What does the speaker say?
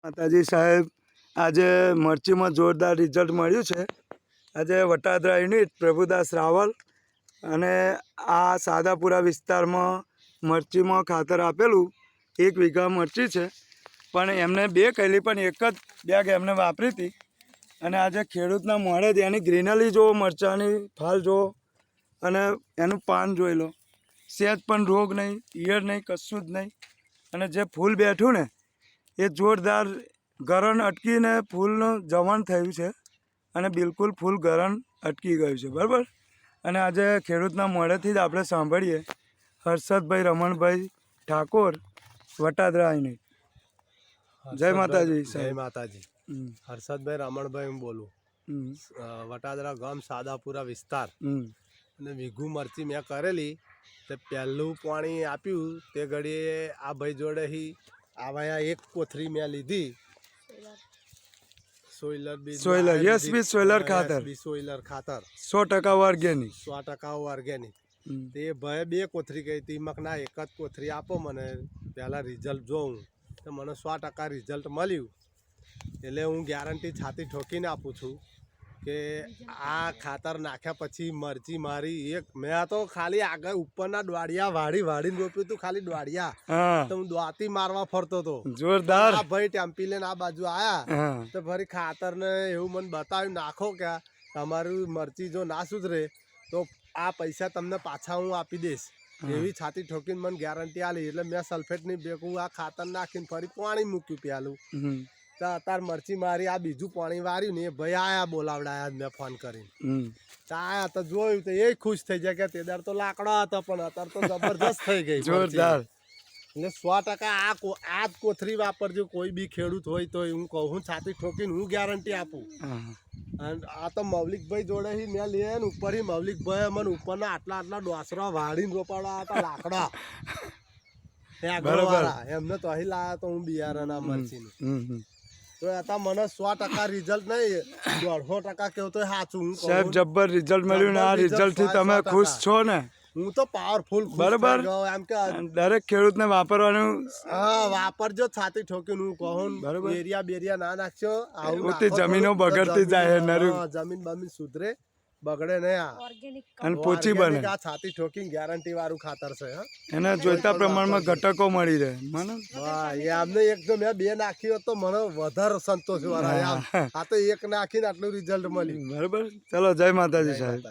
માતાજી સાહેબ, આજે મરચીમાં જોરદાર રિઝલ્ટ મળ્યું છે. આજે વટાદરા યુનિટ પ્રભુદાસ રાવલ અને આ સાદાપુરા વિસ્તારમાં મરચીમાં ખાતર આપેલું 1 વીઘા મરચી છે, પણ એમને 2 કહેલી પણ એક જ બેગ એમને વાપરી હતી. અને આજે ખેડૂતના મોઢે જ એની ગ્રીનરી જુઓ, મરચાંની ફાલ જુઓ અને એનું પાન જોઈ લો. સહેજ પણ રોગ નહીં, ઈયળ નહીં, કશું જ નહીં. અને જે ફૂલ બેઠું ને એ જોરદાર ગરણ અટકીને ફૂલનું જવણ થયું છે અને બિલકુલ ફૂલ ગરણ અટકી ગયું છે, બરાબર. અને આજે ખેડૂતના મોઢેથી જ આપણે સાંભળીએ. હર્ષદભાઈ રમણભાઈ ઠાકોર, વટાદરા યુનિટ. જય માતાજી. જય માતાજી. હર્ષદભાઈ રમણભાઈ હું બોલું, વટાદરા ગામ સાદાપુરા વિસ્તાર. અને વીઘું મરચી મેં કરેલી તે પહેલું પાણી આપ્યું તે ઘડીએ આ ભાઈ જોડે આવા 1 કોથરી મેં લીધી સોઈલર ખાતર 100% ઓર્ગેનિક. તે ભાઈ 2 કોથરી કહી હતી, મકના 1 જ કોથરી આપો મને, પહેલાં રિઝલ્ટ જોઉં. તો મને 100% રિઝલ્ટ મળ્યું. એટલે હું ગેરંટી છાતી ઠોકીને આપું છું કે આ ખાતર નાખ્યા પછી મરચી મારી મેં તો ખાલી આગળ ઉપરના દોડિયા વાળીને રોપ્યું હતું, ખાલી દોડિયા. તો હું દોતી મારવા ફરતો હતો. જોરદાર. આ ભાઈ ટેમ્પી લઈને આ બાજુ આયા તો ફરી ખાતર ને એવું મને બતાવ્યું, નાખો કે તમારું મરચી જો ના સુધરે તો આ પૈસા તમને પાછા હું આપી દઈશ. એવી છાતી ઠોકીને મને ગેરંટી આલી. એટલે મેં સલ્ફેટની ભેગું આ ખાતર નાખીને ફરી પાણી મૂક્યું પેલું. તો અત્યારે મરચી મારી આ બીજું પાણી વાર્યું ને એ ભાઈ આયા બોલાવડાયા મેં ફોન કરીને. તો આયા તો જોયું તો એ ખુશ થઈ જાય કે તેદાર તો લાકડા હતા પણ અત્યારે તો જબરજસ્ત થઈ ગઈ. જોરદાર. એટલે 100% આ જ કોથરી વાપરજો કોઈ બી ખેડૂત હોય તો. હું કહું છાતી ઠોકીને હું ગેરંટી આપું. અને આ તો મૌલિકભાઈ જોડે મેં લે ને ઉપર મૌલિકભાઈ મને ઉપરના આટલા ડોસરા વાળીને રોપાડવા હતા લાકડા. એમને તો અહીં લાયા તો હું બિયારણ મરચીનું. તો હતા મને 100% રિઝલ્ટ નહીં, 150% કેવું તો સાચું. સાહેબ જબ્બર રિઝલ્ટ મળ્યું ને આ રિઝલ્ટ થી તમે ખુશ છો ને? હું તો પાવરફુલ બરાબર. એમ કે દરેક ખેડૂતને વાપરવાનું. હા વાપરજો છાતી ઠોકીને. હું કહું બેરિયા બેરિયા ના નાખશો, આવું જમીનો બગડતી જાય, જમીન બમીન સુધરે, બગડે નહીં. અને પોચી બને. આ છાતી ઠોકીને ગેરંટી વાળું ખાતર છે. એને જોઈતા પ્રમાણમાં ઘટકો મળી રહે. અમને એક જો મેં 2 નાખી હોત તો મને વધારે સંતોષ વાળા. આ તો 1 નાખીને આટલું રિઝલ્ટ મળ્યું. બરાબર. ચલો, જય માતાજી સાહેબ.